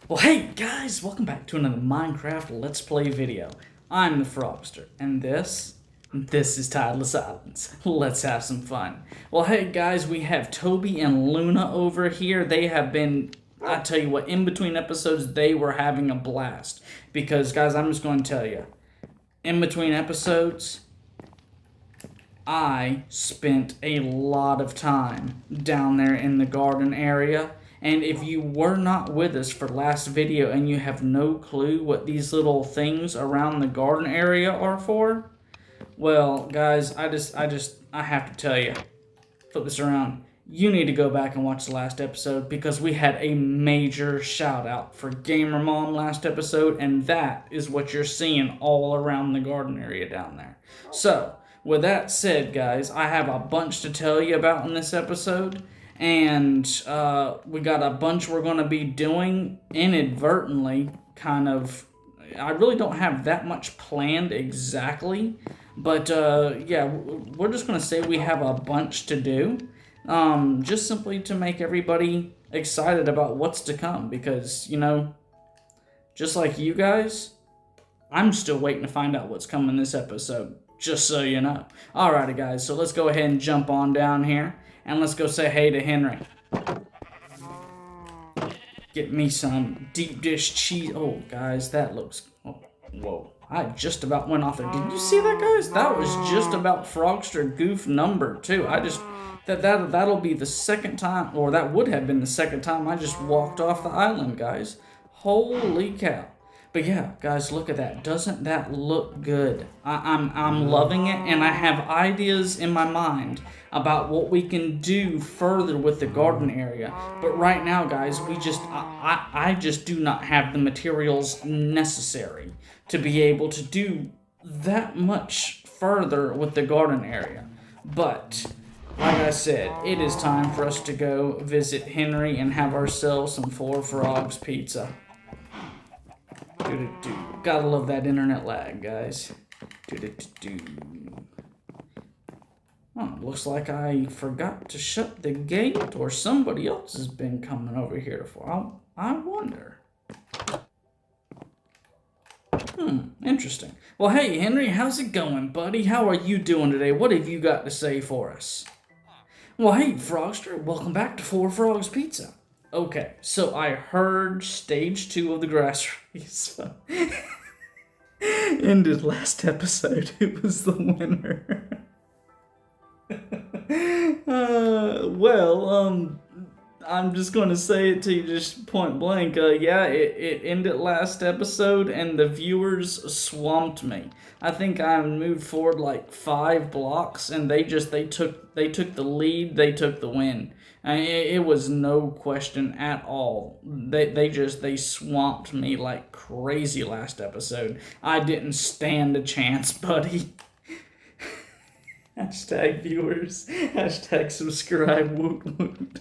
Well, hey guys, welcome back to another Minecraft Let's Play video. I'm the Frogster, and this is Tideless Islands. Let's have some fun. Well, hey guys, we have Toby and Luna over here. They have been, I tell you what, in between episodes, they were having a blast. Because, guys, I'm just going to tell you, in between episodes, I spent a lot of time down there in the garden area. And if you were not with us for last video and you have no clue what these little things around the garden area are for, well, guys, I have to tell you, flip this around. You need to go back and watch the last episode because we had a major shout out for Gamer Mom last episode, and that is what you're seeing all around the garden area down there. So, with that said, guys, I have a bunch to tell you about in this episode. And we got a bunch we're going to be doing inadvertently, kind of. I really don't have that much planned exactly, but yeah, we're just going to say we have a bunch to do, just simply to make everybody excited about what's to come, because, you know, just like you guys, I'm still waiting to find out what's coming this episode, just so you know. Alrighty, guys, so let's go ahead and jump on down here. And let's go say hey to Henry. Get me some deep dish cheese. Oh, guys, that looks... Oh, whoa. I just about went off there. Did you see that, guys? That was just about Frogster Goof number 2. That'll be the second time, or that would have been the second time I just walked off the island, guys. Holy cow. But yeah, guys, look at that. Doesn't that look good? I'm loving it, and I have ideas in my mind about what we can do further with the garden area. But right now, guys, I just do not have the materials necessary to be able to do that much further with the garden area. But like I said, it is time for us to go visit Henry and have ourselves some Four Frogs pizza. Gotta love that internet lag, guys. Oh, looks like I forgot to shut the gate, or somebody else has been coming over here for. I wonder. Interesting. Well, hey, Henry, how's it going, buddy? How are you doing today? What have you got to say for us? Well, hey, Frogster, welcome back to Four Frogs Pizza. Okay, so I heard stage 2 of the grass race ended last episode. Who was the winner? I'm just going to say it to you just point blank. Yeah, it ended last episode, and the viewers swamped me. I think I moved forward like 5 blocks, and they took the lead. They took the win. It was no question at all. They swamped me like crazy last episode. I didn't stand a chance, buddy. Hashtag viewers. Hashtag subscribe. Woot woot.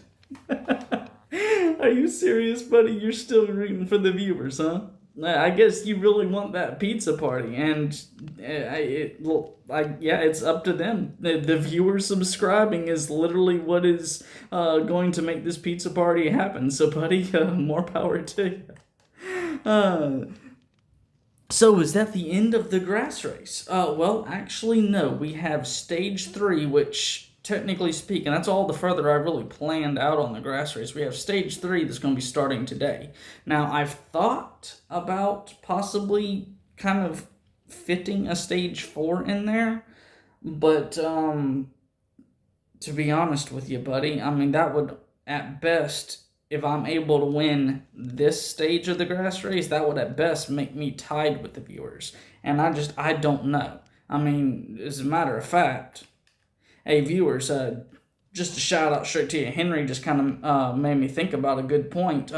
Are you serious, buddy? You're still rooting for the viewers, huh? I guess you really want that pizza party, and it's up to them. The viewers subscribing is literally what is going to make this pizza party happen. So, buddy, more power to you. So, is that the end of the grass race? Well, actually, no. We have stage 3, which, technically speaking, that's all the further I really planned out on the grass race. We have stage 3 that's going to be starting today. Now, I've thought about possibly kind of fitting a stage 4 in there, but to be honest with you, buddy, I mean, that would, at best, if I'm able to win this stage of the grass race, that would at best make me tied with the viewers. And I don't know. I mean, as a matter of fact, hey, viewers, just a shout out straight to you. Henry just kind of made me think about a good point.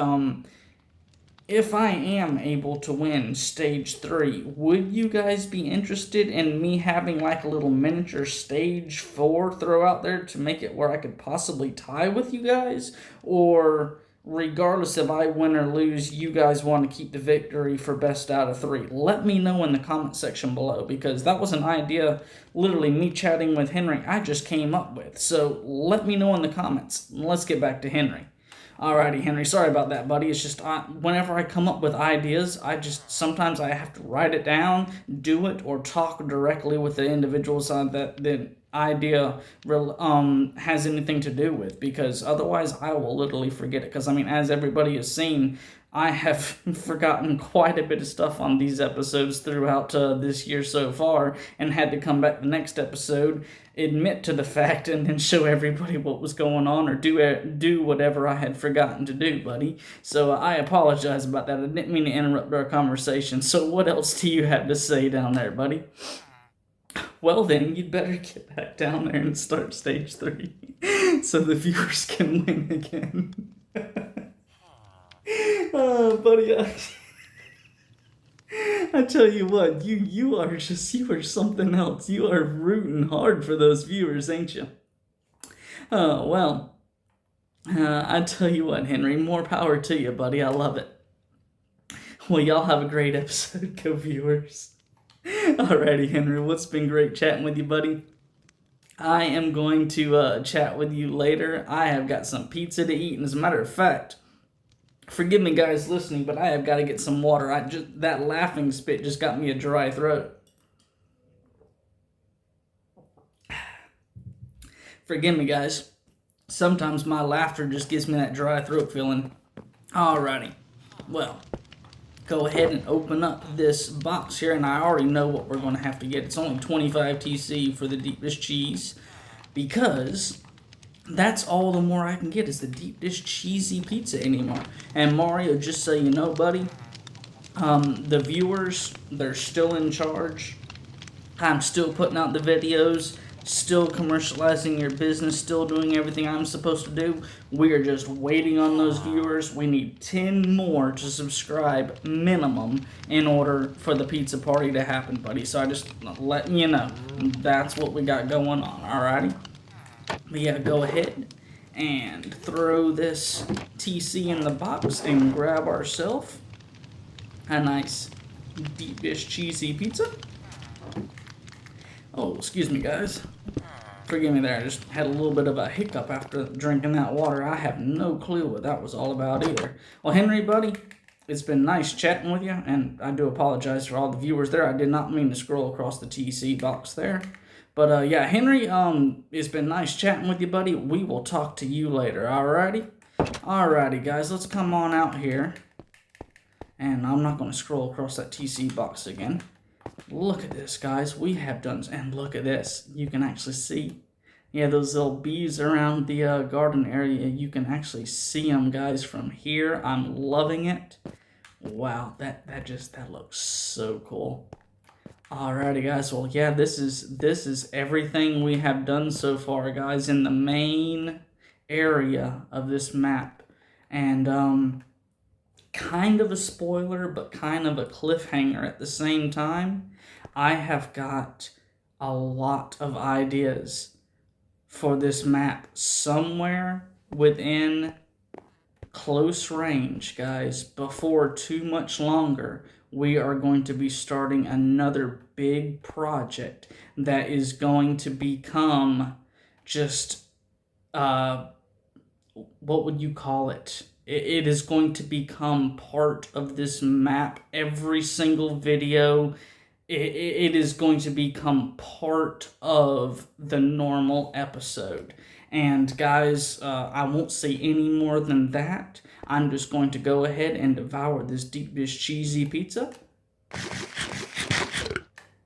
If I am able to win stage 3, would you guys be interested in me having like a little miniature stage 4 throw out there to make it where I could possibly tie with you guys? Or regardless if I win or lose, you guys want to keep the victory for best out of 3? Let me know in the comment section below, because that was an idea, literally me chatting with Henry, I just came up with. So let me know in the comments. Let's get back to Henry. Alrighty, Henry. Sorry about that, buddy. It's just whenever I come up with ideas, sometimes I have to write it down, do it, or talk directly with the individuals that the idea has anything to do with, because otherwise I will literally forget it. Because I mean, as everybody has seen, I have forgotten quite a bit of stuff on these episodes throughout this year so far, and had to come back the next episode, admit to the fact, and then show everybody what was going on, or do whatever I had forgotten to do, buddy. So I apologize about that. I didn't mean to interrupt our conversation. So what else do you have to say down there, buddy? Well then, you'd better get back down there and start stage 3 so the viewers can win again. Oh, buddy, I tell you what, you are something else. You are rooting hard for those viewers, ain't you? Well, I tell you what, Henry, more power to you, buddy. I love it. Well, y'all have a great episode, go viewers. Alrighty, Henry, well, it's been great chatting with you, buddy. I am going to chat with you later. I have got some pizza to eat, and as a matter of fact, forgive me, guys, listening, but I have got to get some water. That laughing spit just got me a dry throat. Forgive me, guys. Sometimes my laughter just gives me that dry throat feeling. Alrighty. Well, go ahead and open up this box here, and I already know what we're going to have to get. It's only 25 TC for the deep dish cheese, because that's all the more I can get is the deep dish cheesy pizza anymore. And Mario, just so you know, buddy, the viewers, they're still in charge. I'm still putting out the videos, still commercializing your business, still doing everything I'm supposed to do. We are just waiting on those viewers. We need 10 more to subscribe minimum in order for the pizza party to happen, buddy. So I just letting you know, that's what we got going on, alrighty? But yeah, go ahead and throw this TC in the box and grab ourselves a nice deep dish cheesy pizza. Oh, excuse me, guys. Forgive me there, I just had a little bit of a hiccup after drinking that water. I have no clue what that was all about either. Well, Henry, buddy, it's been nice chatting with you, and I do apologize for all the viewers there. I did not mean to scroll across the TC box there. But, yeah, Henry, it's been nice chatting with you, buddy. We will talk to you later, alrighty? Alrighty, guys, let's come on out here. And I'm not going to scroll across that TC box again. Look at this, guys. We have done, and look at this. You can actually see, yeah, those little bees around the garden area. You can actually see them, guys, from here. I'm loving it. Wow, that looks so cool. Alrighty, guys. Well, yeah, this is everything we have done so far, guys, in the main area of this map. And kind of a spoiler, but kind of a cliffhanger at the same time. I have got a lot of ideas for this map somewhere within close range, guys. Before too much longer, we are going to be starting another big project that is going to become just, what would you call it? It is going to become part of this map. Every single video, it is going to become part of the normal episode. And guys, I won't say any more than that. I'm just going to go ahead and devour this deep dish cheesy pizza.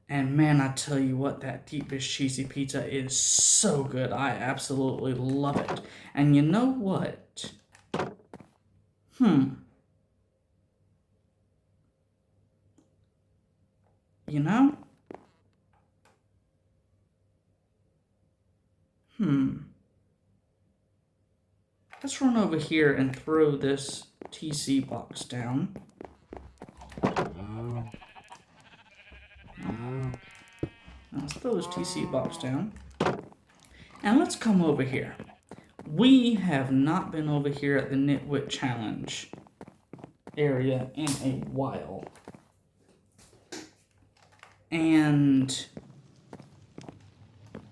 And man, I tell you what, that deep dish cheesy pizza is so good. I absolutely love it. And you know what? You know? Let's run over here and throw this TC box down. Let's throw this TC box down. And let's come over here. We have not been over here at the Nitwit Challenge area in a while. And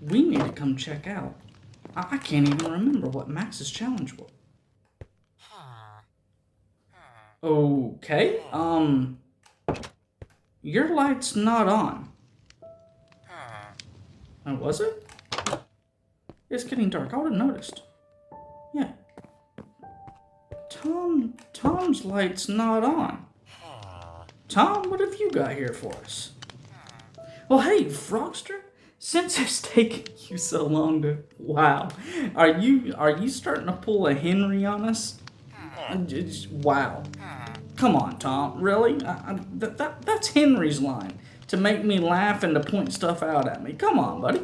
we need to come check out. I can't even remember what Max's challenge was. Okay, your light's not on. Oh, was it? It's getting dark. I would have noticed. Yeah. Tom's light's not on. Tom, what have you got here for us? Well, hey, Frogster. Since it's taken you so long to... Wow. Are you starting to pull a Henry on us? Wow. Come on, Tom. Really? That's Henry's line. To make me laugh and to point stuff out at me. Come on, buddy.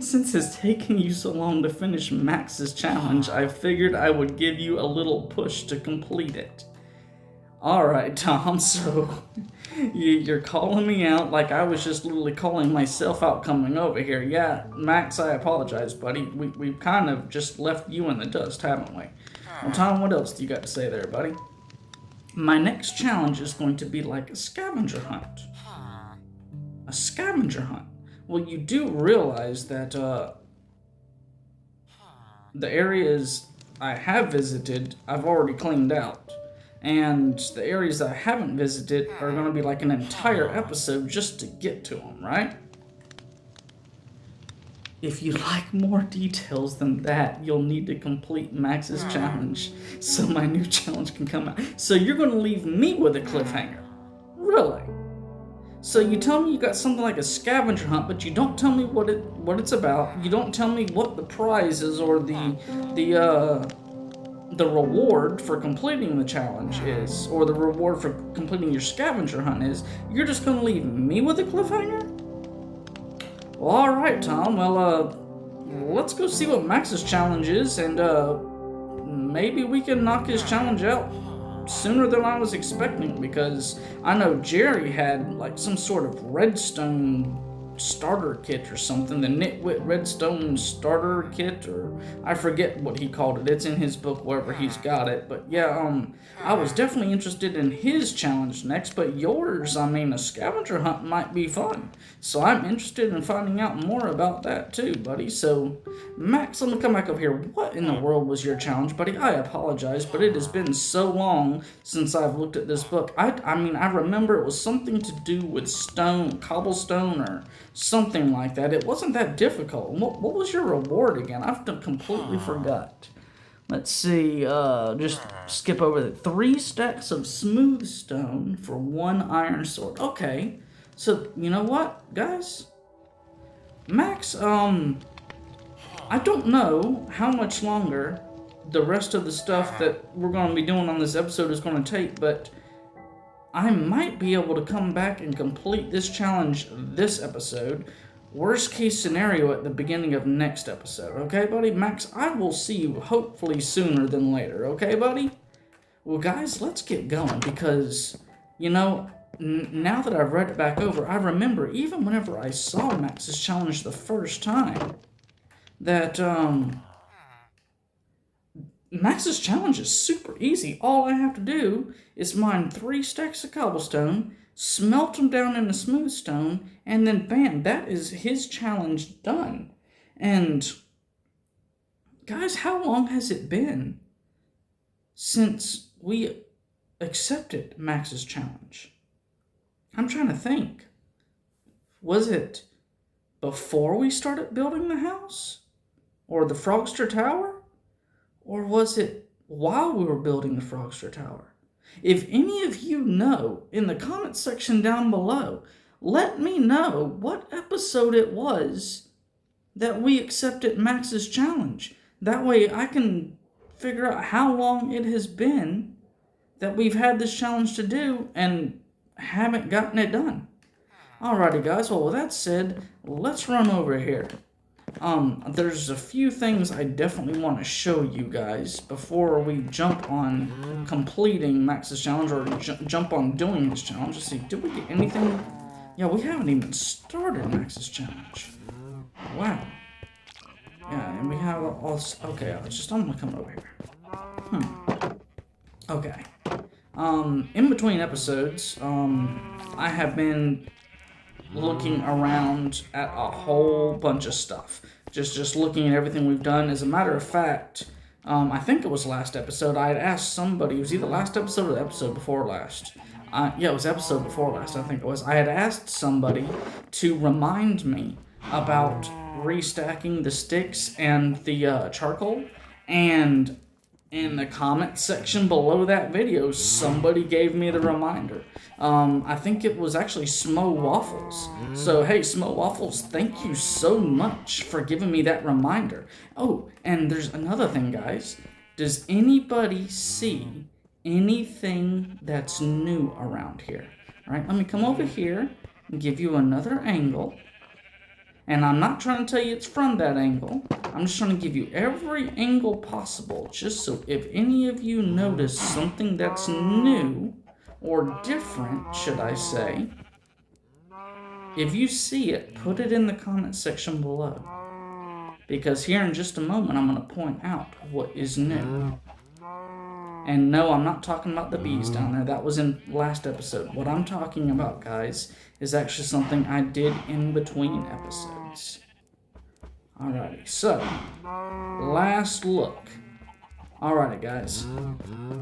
Since it's taken you so long to finish Max's challenge, I figured I would give you a little push to complete it. Alright, Tom, so you're calling me out like I was just literally calling myself out coming over here. Yeah, Max, I apologize, buddy. We've kind of just left you in the dust, haven't we? Well, Tom, what else do you got to say there, buddy? My next challenge is going to be like a scavenger hunt. A scavenger hunt. Well, you do realize that the areas I have visited, I've already cleaned out. And the areas I haven't visited are going to be like an entire episode just to get to them, right? If you like more details than that, you'll need to complete Max's challenge so my new challenge can come out. So you're going to leave me with a cliffhanger? Really? So you tell me you got something like a scavenger hunt, but you don't tell me what it's about. You don't tell me what the prize is or the reward for completing the challenge is, or the reward for completing your scavenger hunt is. You're just gonna leave me with a cliffhanger? Well, alright, Tom. Well, let's go see what Max's challenge is, and maybe we can knock his challenge out sooner than I was expecting, because I know Jerry had like some sort of redstone starter kit or something, the Nitwit Redstone starter kit, or I forget what he called it. It's in his book wherever he's got it. But yeah, I was definitely interested in his challenge next, but yours, I mean, a scavenger hunt might be fun. So I'm interested in finding out more about that too, buddy. So Max, let me come back up here. What in the world was your challenge, buddy? I apologize, but it has been so long since I've looked at this book. I mean, I remember it was something to do with stone, cobblestone, or something like that. It wasn't that difficult. What was your reward again? I've completely forgot. Let's see, just skip over that. 3 stacks of smooth stone for 1 iron sword. Okay, so you know what, guys? Max, I don't know how much longer the rest of the stuff that we're going to be doing on this episode is going to take, but I might be able to come back and complete this challenge this episode. Worst case scenario at the beginning of next episode. Okay, buddy? Max, I will see you hopefully sooner than later. Okay, buddy? Well, guys, let's get going because, you know, now that I've read it back over, I remember even whenever I saw Max's challenge the first time that, Max's challenge is super easy. All I have to do is mine 3 stacks of cobblestone, smelt them down into smooth stone, and then bam, that is his challenge done. And guys, how long has it been since we accepted Max's challenge? I'm trying to think. Was it before we started building the house? Or the Frogster Tower? Or was it while we were building the Frogster Tower? If any of you know, in the comment section down below, let me know what episode it was that we accepted Max's challenge. That way I can figure out how long it has been that we've had this challenge to do and haven't gotten it done. Alrighty guys, well with that said, let's run over here. There's a few things I definitely want to show you guys before we jump on completing Max's challenge or jump on doing his challenge. Let's see, did we get anything? Yeah, we haven't even started Max's challenge. Wow. Yeah, and we have all. Okay, I'm gonna come over here. Okay. In between episodes, I have been looking around at a whole bunch of stuff. Just looking at everything we've done. As a matter of fact, I think it was last episode, I had asked somebody, it was either last episode or the episode before last. Yeah, it was episode before last, I think it was. I had asked somebody to remind me about restacking the sticks and the charcoal, and in the comment section below that video, somebody gave me the reminder. I think it was actually Smo Waffles. So, hey, Smo Waffles, thank you so much for giving me that reminder. Oh, and there's another thing, guys. Does anybody see anything that's new around here? All right, let me come over here and give you another angle. And I'm not trying to tell you it's from that angle. I'm just trying to give you every angle possible, just so if any of you notice something that's new, or different, should I say, if you see it, put it in the comment section below. Because here in just a moment, I'm going to point out what is new. And no, I'm not talking about the bees down there. That was in last episode. What I'm talking about, guys, is actually something I did in between episodes. Alrighty, so, last look. Alrighty, guys.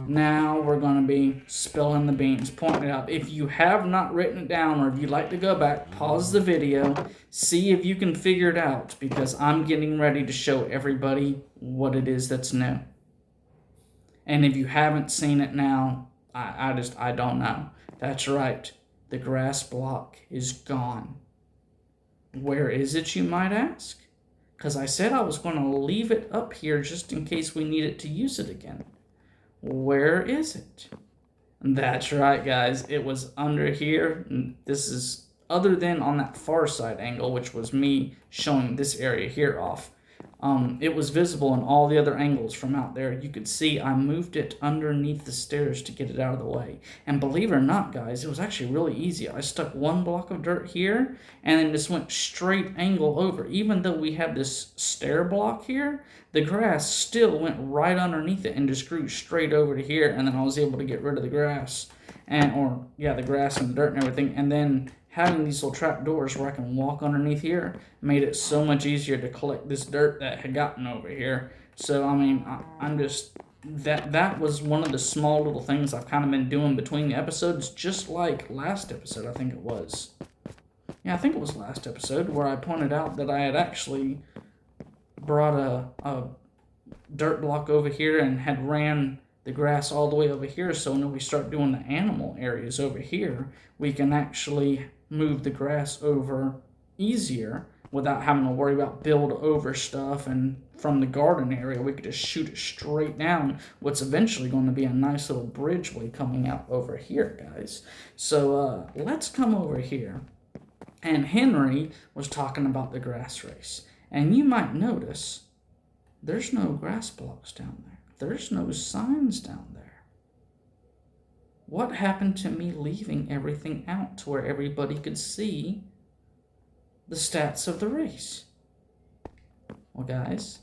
Now we're going to be spilling the beans, pointing it out. If you have not written it down, or if you'd like to go back, pause the video, see if you can figure it out, because I'm getting ready to show everybody what it is that's new. And if you haven't seen it now, I don't know. That's right. The grass block is gone. Where is it, you might ask? Because I said I was going to leave it up here just in case we needed to use it again. Where is it? That's right, guys. It was under here. This is other than on that far side angle, which was me showing this area here off. It was visible in all the other angles from out there. You could see I moved it underneath the stairs to get it out of the way. And believe it or not, guys, it was actually really easy. I stuck one block of dirt here and then just went straight angle over. Even though we have this stair block here, the grass still went right underneath it and just grew straight over to here. And then I was able to get rid of the grass the grass and the dirt and everything. And then having these little trap doors where I can walk underneath here made it so much easier to collect this dirt that had gotten over here. So, I mean, I'm just... That was one of the small little things I've kind of been doing between the episodes, just like last episode, I think it was. Yeah, I think it was last episode where I pointed out that I had actually brought a dirt block over here and had ran the grass all the way over here, so when we start doing the animal areas over here, we can actually move the grass over easier without having to worry about build over stuff. And from the garden area, we could just shoot it straight down what's eventually going to be a nice little bridgeway coming out over here, guys. So let's come over here. And Henry was talking about the grass race, and you might notice there's no grass blocks down there. There's no signs down there. What happened to me leaving everything out to where everybody could see the stats of the race? Well, guys,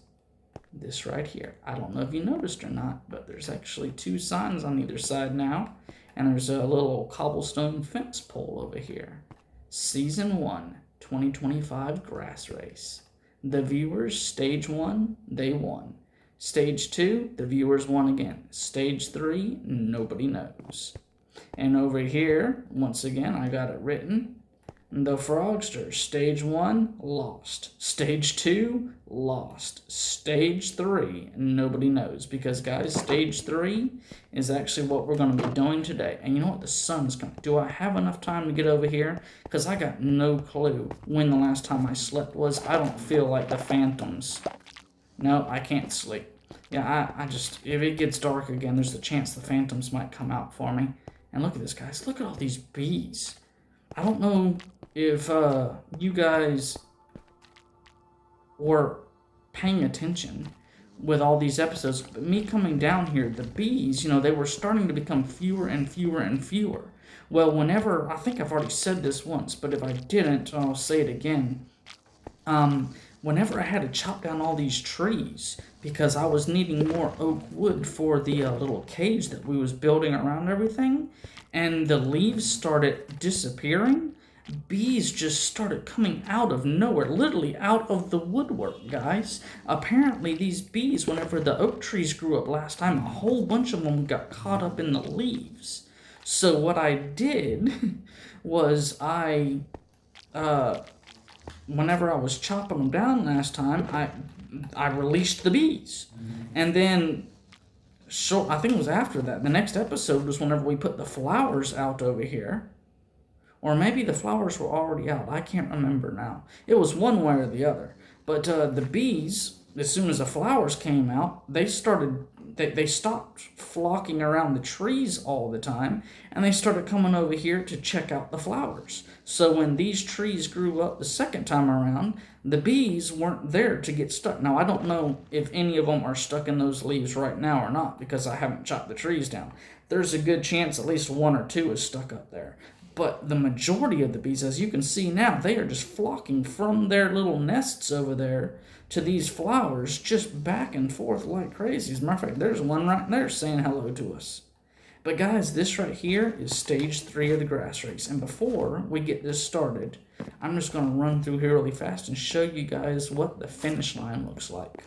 this right here. I don't know if you noticed or not, but there's actually two signs on either side now, and there's a little cobblestone fence pole over here. Season 1, 2025 grass race. The viewers, stage 1, they won. Stage 2, the viewers won again. Stage 3, nobody knows. And over here, once again, I got it written. The Frogsters, stage 1, lost. Stage 2, lost. Stage 3, nobody knows. Because, guys, stage 3 is actually what we're going to be doing today. And you know what? The sun's coming. Do I have enough time to get over here? Because I got no clue when the last time I slept was. I don't feel like the phantoms. No, I can't sleep. Yeah, I just, if it gets dark again, there's the chance the phantoms might come out for me. And look at this, guys. Look at all these bees. I don't know if you guys were paying attention with all these episodes, but me coming down here, the bees, they were starting to become fewer and fewer and fewer. Well, whenever, I think I've already said this once, but if I didn't, I'll say it again. Whenever I had to chop down all these trees because I was needing more oak wood for the little cage that we was building around everything, and the leaves started disappearing, bees just started coming out of nowhere, literally out of the woodwork, guys. Apparently, these bees, whenever the oak trees grew up last time, a whole bunch of them got caught up in the leaves. So what I did was whenever I was chopping them down last time, I released the bees. And then, I think it was after that, the next episode was whenever we put the flowers out over here. Or maybe the flowers were already out. I can't remember now. It was one way or the other. But the bees, as soon as the flowers came out, they stopped flocking around the trees all the time, and they started coming over here to check out the flowers. So when these trees grew up the second time around, the bees weren't there to get stuck. Now, I don't know if any of them are stuck in those leaves right now or not, because I haven't chopped the trees down. There's a good chance at least one or two is stuck up there. But the majority of the bees, as you can see now, they are just flocking from their little nests over there to these flowers, just back and forth like crazy. As a matter of fact, there's one right there saying hello to us. But guys, this right here is stage 3 of the grass race. And before we get this started, I'm just going to run through here really fast and show you guys what the finish line looks like.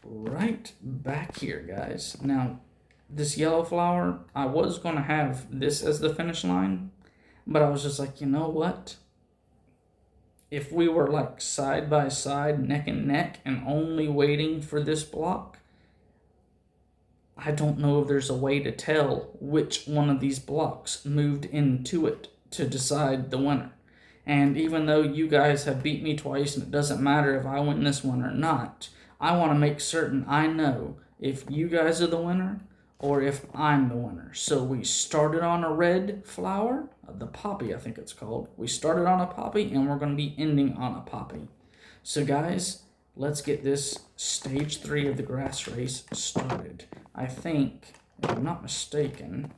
Right back here, guys. Now, this yellow flower, I was going to have this as the finish line, but I was just like, you know what? If we were like side by side, neck and neck, and only waiting for this block, I don't know if there's a way to tell which one of these blocks moved into it to decide the winner. And even though you guys have beat me twice, and it doesn't matter if I win this one or not, I want to make certain I know if you guys are the winner or if I'm the winner. So we started on a red flower, the poppy I think it's called. We started on a poppy, and we're going to be ending on a poppy. So guys, let's get this stage 3 of the grass race started. I think, if I'm not mistaken,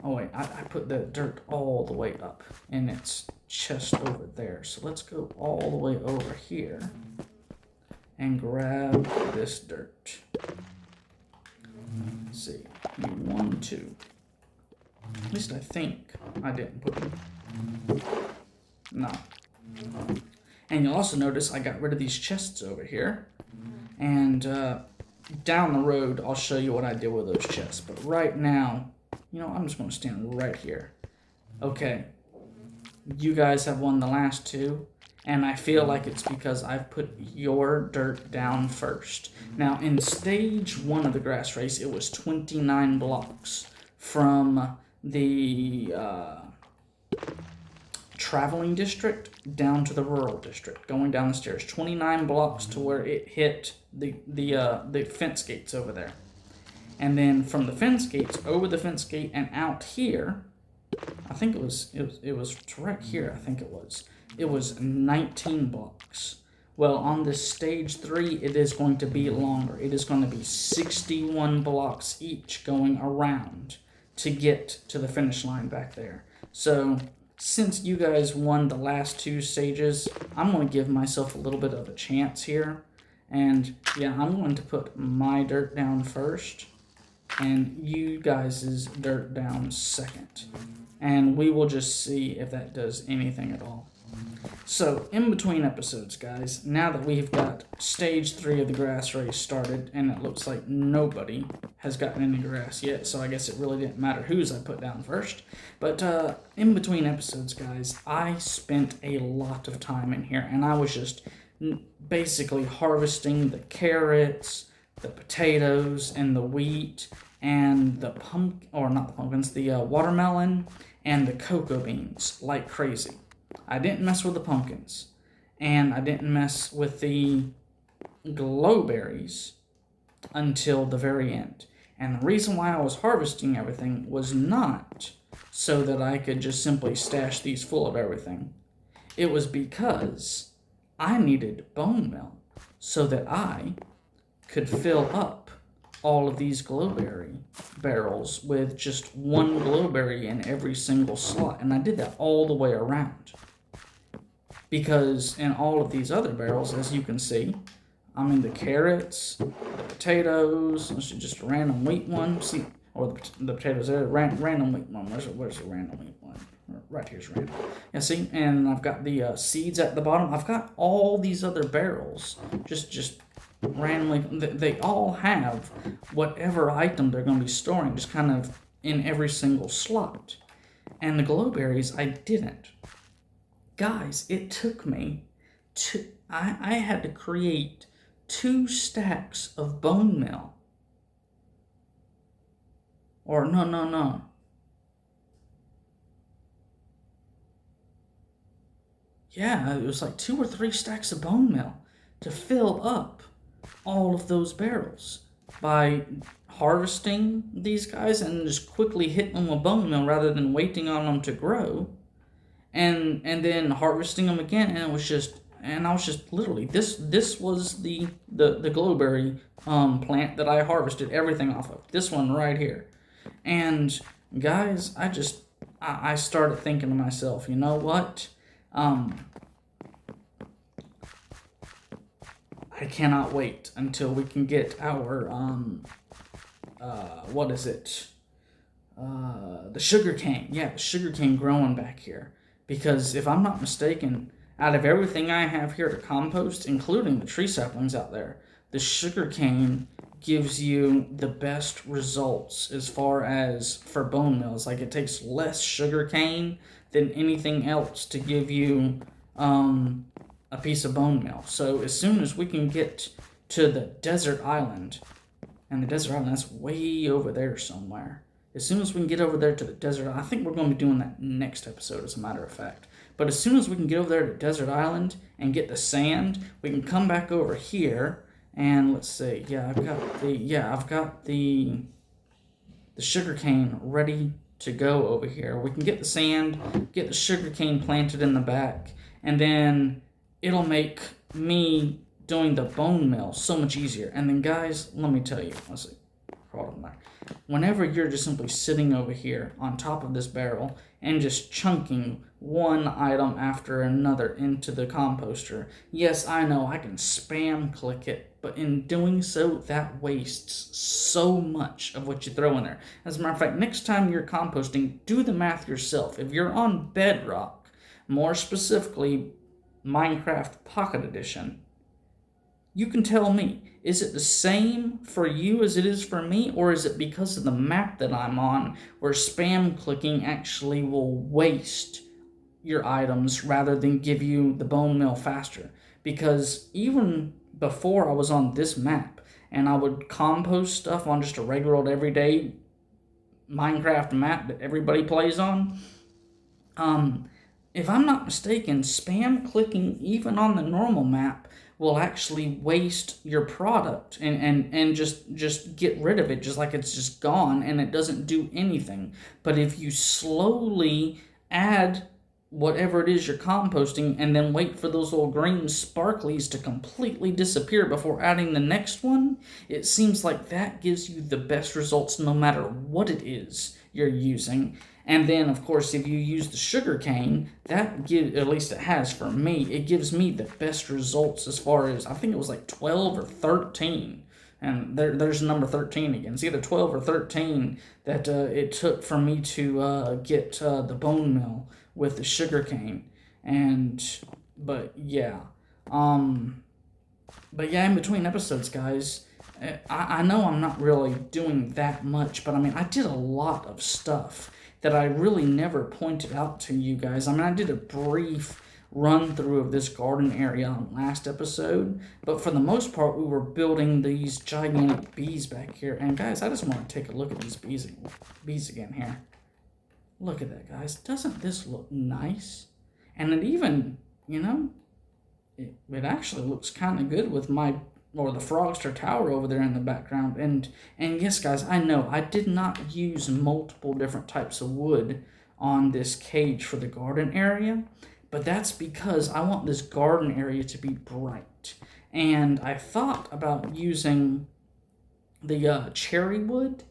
oh wait, I put the dirt all the way up in its chest over there. So let's go all the way over here and grab this dirt. Let's see, 1, 2. At least I think I didn't put them. No. And you'll also notice I got rid of these chests over here. And down the road, I'll show you what I did with those chests. But right now, I'm just going to stand right here. Okay. You guys have won the last 2. And I feel like it's because I've put your dirt down first. Now, in stage 1 of the grass race, it was 29 blocks from the traveling district down to the rural district, going down the stairs. 29 blocks to where it hit the fence gates over there. And then from the fence gates, over the fence gate, and out here, I think it was right here, I think it was. It was 19 blocks. Well, on this stage 3, it is going to be longer. It is going to be 61 blocks each going around to get to the finish line back there. So, since you guys won the last 2 stages, I'm going to give myself a little bit of a chance here. And, yeah, I'm going to put my dirt down first, and you guys' dirt down second. And we will just see if that does anything at all. So, in between episodes, guys, now that we've got stage 3 of the grass race started, and it looks like nobody has gotten any grass yet, so I guess it really didn't matter whose I put down first. But in between episodes, guys, I spent a lot of time in here, and I was just basically harvesting the carrots, the potatoes, and the wheat, and the watermelon, and the cocoa beans like crazy. I didn't mess with the pumpkins, and I didn't mess with the glowberries until the very end. And the reason why I was harvesting everything was not so that I could just simply stash these full of everything. It was because I needed bone meal so that I could fill up all of these glowberry barrels with just one glowberry in every single slot. And I did that all the way around. Because in all of these other barrels, as you can see, the carrots, the potatoes, just a random wheat one, or the potatoes there. Random wheat one. Where's the random wheat one? Right here's random. Yeah, see, and I've got the seeds at the bottom. I've got all these other barrels just randomly. They all have whatever item they're going to be storing, just kind of in every single slot. And the glowberries, I didn't. Guys, it took me I had to create 2 stacks of bone meal. Or no. Yeah, it was like 2 or 3 stacks of bone meal to fill up all of those barrels by harvesting these guys and just quickly hitting them with bone meal rather than waiting on them to grow, and then harvesting them again. And I was just literally, this was the glowberry plant that I harvested everything off of. This one right here. And guys, I started thinking to myself, you know what? I cannot wait until we can get our what is it? The sugar cane. Yeah, the sugar cane growing back here. Because if I'm not mistaken, out of everything I have here to compost, including the tree saplings out there, the sugar cane gives you the best results as far as for bone meal. It's like it takes less sugar cane than anything else to give you a piece of bone meal. So as soon as we can get to the desert island, and the desert island, that's way over there somewhere. As soon as we can get over there to the desert, I think we're going to be doing that next episode, as a matter of fact. But as soon as we can get over there to desert island and get the sand, we can come back over here. And let's see, I've got the sugar cane ready to go over here. We can get the sand, get the sugar cane planted in the back, and then it'll make me doing the bone meal so much easier. And then guys, let me tell you, let's see, hold on there. Whenever you're just simply sitting over here on top of this barrel and just chunking one item after another into the composter, yes, I know I can spam click it, but in doing so, that wastes so much of what you throw in there. As a matter of fact, next time you're composting, do the math yourself. If you're on Bedrock, more specifically Minecraft Pocket Edition, you can tell me, is it the same for you as it is for me, or is it because of the map that I'm on where spam clicking actually will waste your items rather than give you the bone meal faster? Because even before I was on this map and I would compost stuff on just a regular old everyday Minecraft map that everybody plays on, if I'm not mistaken, spam clicking even on the normal map will actually waste your product and just get rid of it, just like it's just gone and it doesn't do anything. But if you slowly add whatever it is you're composting and then wait for those little green sparklies to completely disappear before adding the next one, it seems like that gives you the best results no matter what it is you're using. And then, of course, if you use the sugar cane, that gives, at least it has for me, it gives me the best results as far as, I think it was like 12 or 13. And there's number 13 again. It's either 12 or 13 that it took for me to get the bone meal with the sugar cane. But yeah, in between episodes, guys, I know I'm not really doing that much, but I mean, I did a lot of stuff that I really never pointed out to you guys. I mean, I did a brief run through of this garden area on last episode, but for the most part, we were building these gigantic bees back here. And guys, I just want to take a look at these bees again here. Look at that, guys. Doesn't this look nice? And it even, it actually looks kind of good with the Frogster Tower over there in the background. And yes, guys, I know I did not use multiple different types of wood on this cage for the garden area, but that's because I want this garden area to be bright. And I thought about using the cherry wood,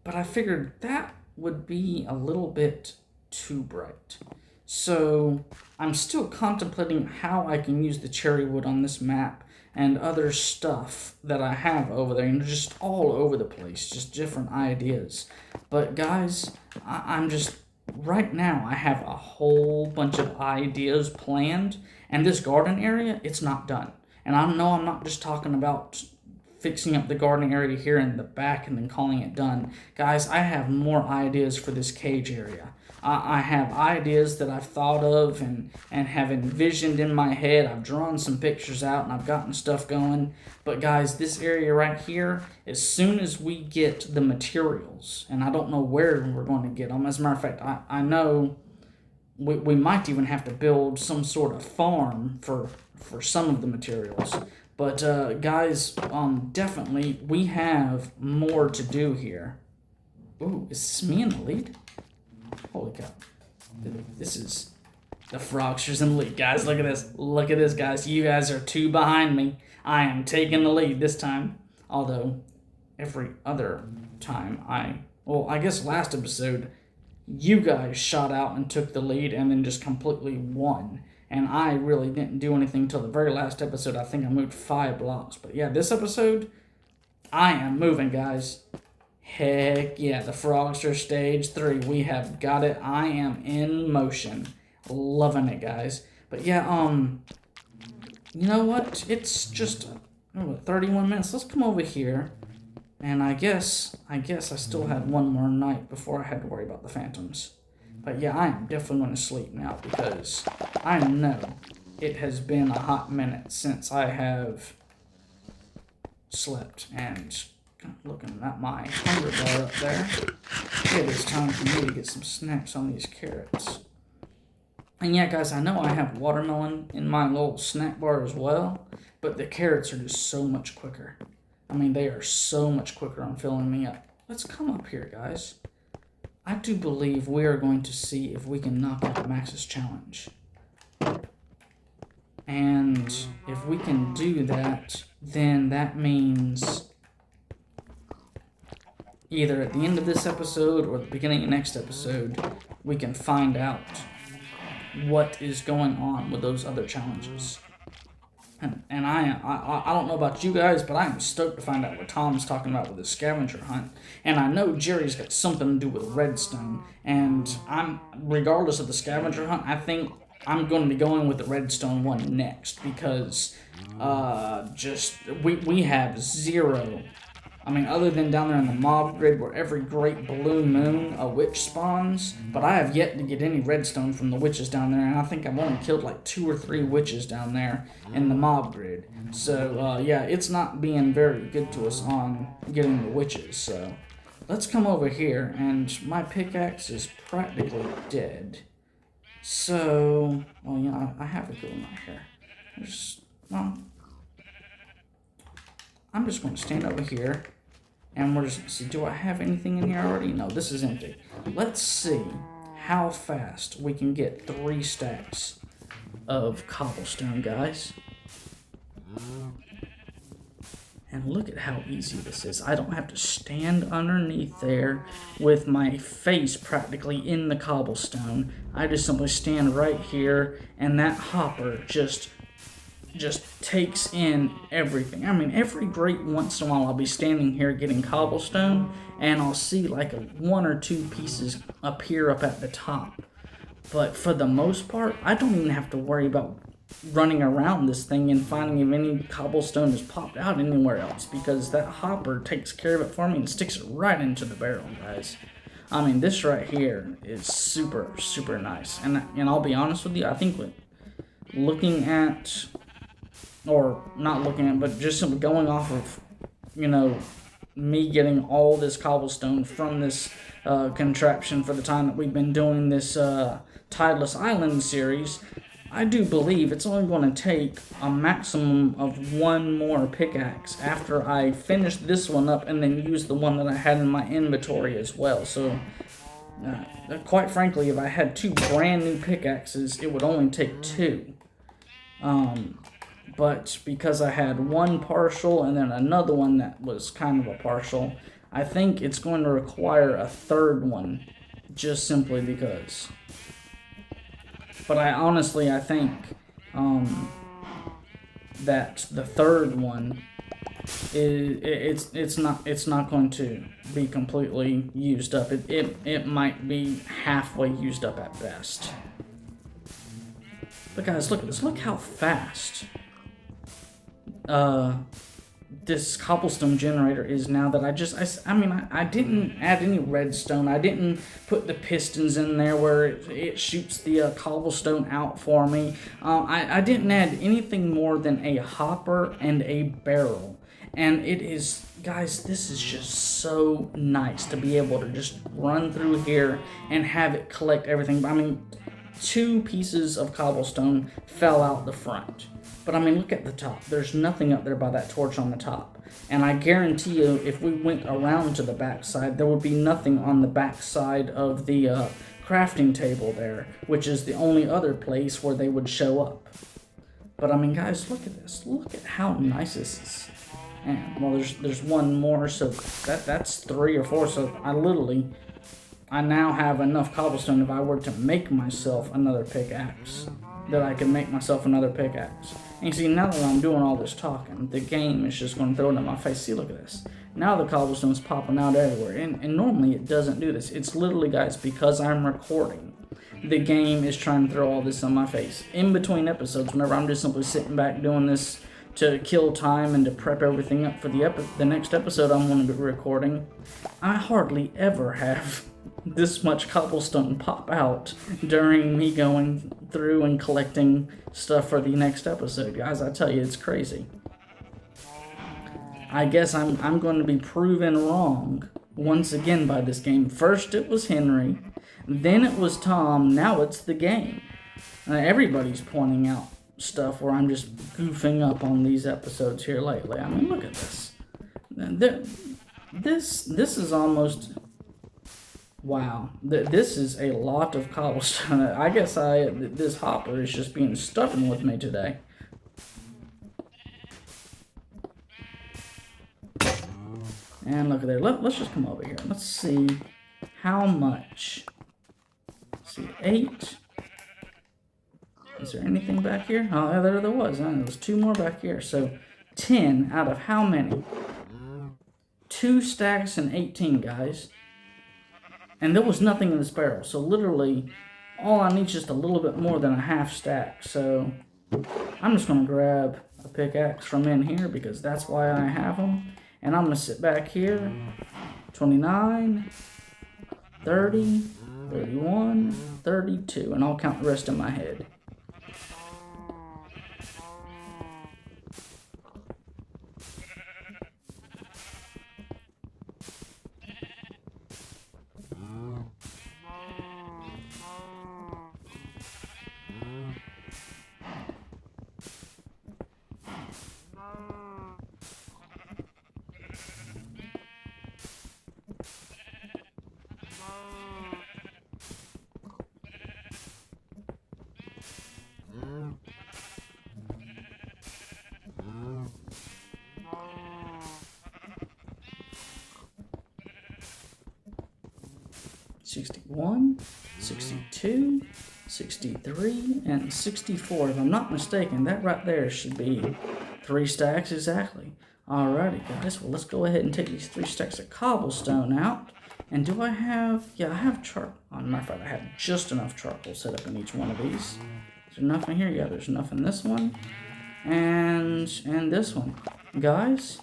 but I figured that would be a little bit too bright. So I'm still contemplating how I can use the cherry wood on this map. and other stuff that I have over there, just all over the place, just different ideas. But guys, I'm just, right now I have a whole bunch of ideas planned, and this garden area, it's not done. And I know I'm not just talking about fixing up the garden area here in the back and then calling it done. Guys, I have more ideas for this cage area. I have ideas that I've thought of and have envisioned in my head. I've drawn some pictures out and I've gotten stuff going. But guys, this area right here, as soon as we get the materials, and I don't know where we're going to get them. As a matter of fact, I know we might even have to build some sort of farm for some of the materials. But guys, definitely we have more to do here. Ooh, is this me in the lead? Holy cow. This is the Frogsters in the lead. Guys, look at this. Look at this, guys. You guys are 2 behind me. I am taking the lead this time. Although, every other time I guess last episode, you guys shot out and took the lead and then just completely won. And I really didn't do anything until the very last episode. I think I moved 5 blocks. But yeah, this episode, I am moving, guys. Heck yeah, the Frogster Stage 3. We have got it. I am in motion. Loving it, guys. But yeah, you know what? It's just 31 minutes. Let's come over here. And I guess I still had one more night before I had to worry about the phantoms. But yeah, I am definitely going to sleep now because I know it has been a hot minute since I have slept. And looking at my hunger bar up there, it is time for me to get some snacks on these carrots. And yeah, guys, I know I have watermelon in my little snack bar as well, but the carrots are just so much quicker. I mean, they are so much quicker on filling me up. Let's come up here, guys. I do believe we are going to see if we can knock out Max's challenge. And if we can do that, then that means either at the end of this episode or the beginning of next episode, we can find out what is going on with those other challenges. And I don't know about you guys, but I am stoked to find out what Tom's talking about with his scavenger hunt. And I know Jerry's got something to do with redstone. And regardless of the scavenger hunt, I think I'm going to be going with the redstone one next because we have 0. I mean, other than down there in the mob grid where every great blue moon a witch spawns, but I have yet to get any redstone from the witches down there, and I think I've only killed like 2 or 3 witches down there in the mob grid. So, yeah, it's not being very good to us on getting the witches, so let's come over here, and my pickaxe is practically dead. So, well, yeah, I have a good one right here. I'm just going to stand over here. And we're just going to see, do I have anything in here already? No, this is empty. Let's see how fast we can get 3 stacks of cobblestone, guys. And look at how easy this is. I don't have to stand underneath there with my face practically in the cobblestone. I just simply stand right here, and that hopper just takes in everything. I mean, every great once in a while I'll be standing here getting cobblestone and I'll see like 1 or 2 pieces appear up at the top. But for the most part, I don't even have to worry about running around this thing and finding if any cobblestone has popped out anywhere else because that hopper takes care of it for me and sticks it right into the barrel, guys. I mean, this right here is super, super nice. And I'll be honest with you, I think looking at, or not looking at, but just simply going off of, me getting all this cobblestone from this contraption for the time that we've been doing this Tideless Island series, I do believe it's only going to take a maximum of 1 more pickaxe after I finish this one up and then use the one that I had in my inventory as well. So, quite frankly, if I had 2 brand new pickaxes, it would only take 2. But because I had 1 partial and then another one that was kind of a partial, I think it's going to require a 3rd one, just simply because. But I think that the third one it's not going to be completely used up. It might be halfway used up at best. But guys, look at this. Look how fast this cobblestone generator is now that I didn't add any redstone. I didn't put the pistons in there where it shoots the cobblestone out for me. I didn't add anything more than a hopper and a barrel. And it is, guys, this is just so nice to be able to just run through here and have it collect everything. I mean, 2 pieces of cobblestone fell out the front. But I mean, look at the top. There's nothing up there by that torch on the top. And I guarantee you, if we went around to the backside, there would be nothing on the backside of the crafting table there, which is the only other place where they would show up. But I mean, guys, look at this. Look at how nice this is. And, well, there's one more, so that's 3 or 4. So I now have enough cobblestone if I were to make myself another pickaxe, that I can make myself another pickaxe. And you see, now that I'm doing all this talking, the game is just going to throw it in my face. See, look at this. Now the cobblestone's popping out everywhere. And normally it doesn't do this. It's literally, guys, because I'm recording, the game is trying to throw all this on my face. In between episodes, whenever I'm just simply sitting back doing this to kill time and to prep everything up for the next episode I'm going to be recording, I hardly ever have this much cobblestone pop out during me going through and collecting stuff for the next episode. Guys, I tell you, it's crazy. I guess I'm going to be proven wrong once again by this game. First it was Henry, then it was Tom, now it's the game. Everybody's pointing out stuff where I'm just goofing up on these episodes here lately. I mean, look at this. This is almost... Wow, this is a lot of cobblestone. I guess this hopper is just being stubborn with me today. And look at there. Let's just come over here. Let's see how much. Let's see, 8. Is there anything back here? Oh, yeah, there was. There was 2 more back here. So 10 out of how many? 2 stacks and 18, guys. And there was nothing in this barrel. So literally, all I need is just a little bit more than a half stack. So I'm just going to grab a pickaxe from in here because that's why I have them. And I'm going to sit back here. 29, 30, 31, 32. And I'll count the rest in my head. $61, $62, $63, and $64. If I'm not mistaken, that right there should be 3 stacks exactly. Alrighty, guys. Well, let's go ahead and take these 3 stacks of cobblestone out. And do I have... Yeah, I have charcoal. Oh, matter of fact, I have just enough charcoal set up in each one of these. Is there enough in here? Yeah, there's enough in this one. And this one. Guys...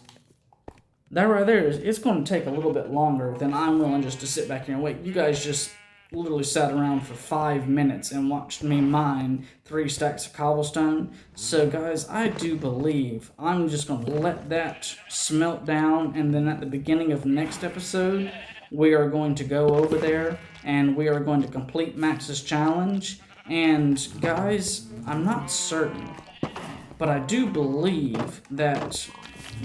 That right there it's going to take a little bit longer than I'm willing just to sit back here and wait. You guys just literally sat around for 5 minutes and watched me mine 3 stacks of cobblestone. So guys, I do believe I'm just going to let that smelt down, and then at the beginning of next episode, we are going to go over there and we are going to complete Max's challenge. And guys, I'm not certain, but I do believe that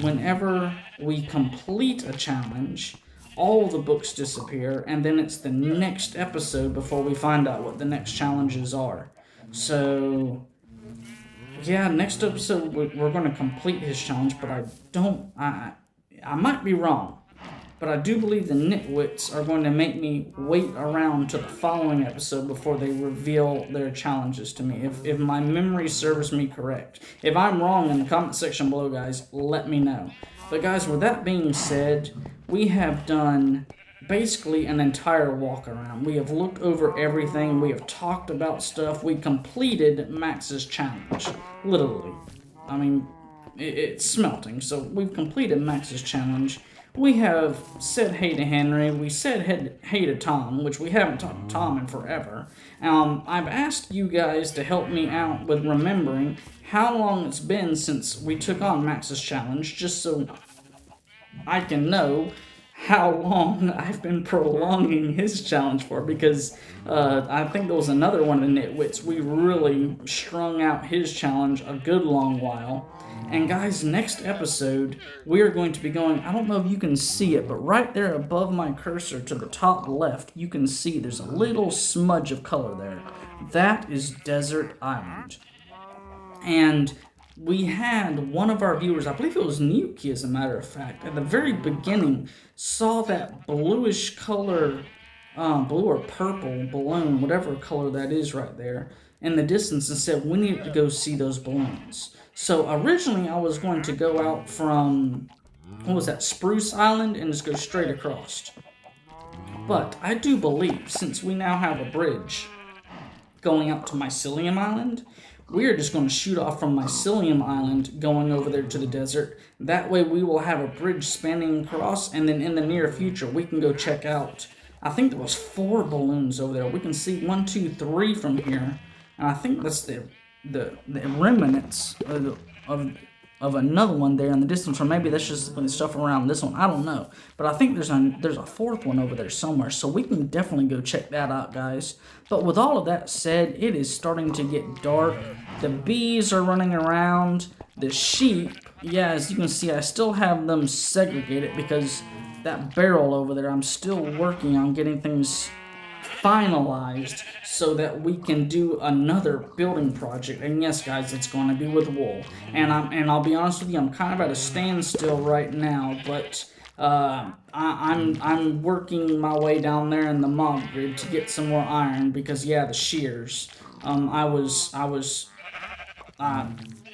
whenever we complete a challenge, all the books disappear, and then it's the next episode before we find out what the next challenges are. So, yeah, next episode we're going to complete his challenge, but I might be wrong. but I do believe the nitwits are going to make me wait around to the following episode before they reveal their challenges to me, if my memory serves me correct. If I'm wrong, in the comment section below, guys, let me know. But guys, with that being said, we have done basically an entire walk around. We have looked over everything. We have talked about stuff. We completed Max's challenge. Literally. I mean, it's smelting. So we've completed Max's challenge. We have said hey to Henry. We said hey to Tom, which we haven't talked to Tom in forever. I've asked you guys to help me out with remembering how long it's been since we took on Max's challenge, just so I can know how long I've been prolonging his challenge for, because I think there was another one of the nitwits. We really strung out his challenge a good long while. And guys, next episode, we are going to be going, I don't know if you can see it, but right there above my cursor to the top left, you can see there's a little smudge of color there. That is Desert Island. And we had one of our viewers, I believe it was Nuki as a matter of fact, at the very beginning, saw that bluish color, blue or purple balloon, whatever color that is right there, in the distance, and said we need to go see those balloons. So originally I was going to go out from, what was that, Spruce Island, and just go straight across. But I do believe, since we now have a bridge going out to Mycelium Island, we are just going to shoot off from Mycelium Island, going over there to the desert. That way we will have a bridge spanning across, and then in the near future we can go check out, I think there was 4 balloons over there. We can see 1, 2, 3 from here, and I think that's the remnants of another one there in the distance, or maybe that's just the stuff around this one. I don't know, but I think there's a 4th one over there somewhere, so we can definitely go check that out, guys. But with all of that said, it is starting to get dark. The bees are running around. The sheep, yeah, as you can see, I still have them segregated because that barrel over there, I'm still working on getting things finalized so that we can do another building project. And yes, guys, it's going to be with wool. And I'll be honest with you, I'm kind of at a standstill right now, but I'm working my way down there in the mob grid to get some more iron, because yeah, the shears. I was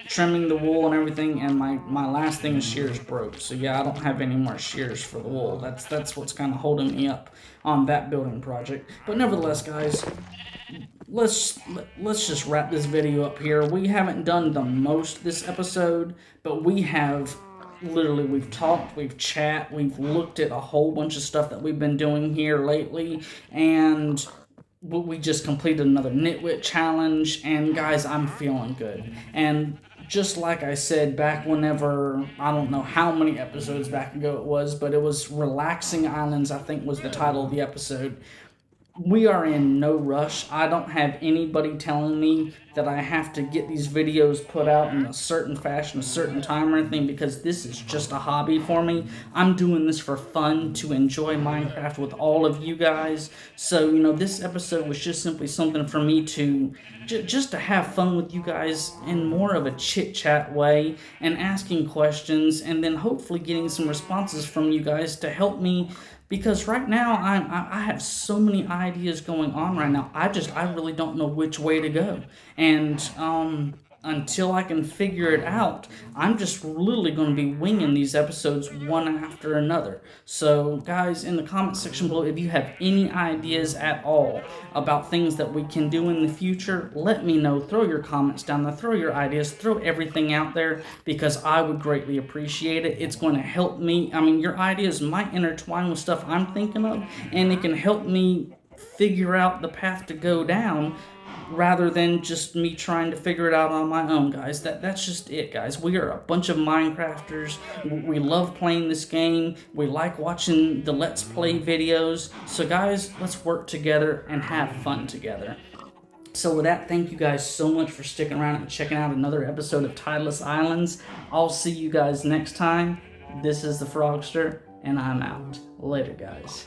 trimming the wool and everything, and my last thing of shears broke. So yeah, I don't have any more shears for the wool. That's what's kind of holding me up on that building project. But nevertheless, guys, let's just wrap this video up here. We haven't done the most this episode, but we have literally, we've talked, we've chat, we've looked at a whole bunch of stuff that we've been doing here lately, and we just completed another nitwit challenge, and guys, I'm feeling good. And just like I said back whenever, I don't know how many episodes back ago it was, but it was Relaxing Islands, I think was the title of the episode. We are in no rush. I don't have anybody telling me that I have to get these videos put out in a certain fashion, a certain time or anything, because this is just a hobby for me. I'm doing this for fun, to enjoy Minecraft with all of you guys. So, you know, this episode was just simply something for me to, just to have fun with you guys in more of a chit-chat way, and asking questions, and then hopefully getting some responses from you guys to help me. Because right now, I have so many ideas going on right now. I really don't know which way to go. And until I can figure it out, I'm just literally going to be winging these episodes one after another. So guys, in the comment section below, if you have any ideas at all about things that we can do in the future, let me know. Throw your comments down there, throw your ideas, throw everything out there, because I would greatly appreciate it. It's going to help me. I mean, your ideas might intertwine with stuff I'm thinking of, and it can help me figure out the path to go down, rather than just me trying to figure it out on my own, guys. That's just it, guys. We are a bunch of Minecrafters. We love playing this game. We like watching the Let's Play videos. So guys, let's work together and have fun together. So with that, thank you guys so much for sticking around and checking out another episode of Tideless Islands. I'll see you guys next time. This is the Frogster, and I'm out. Later, guys.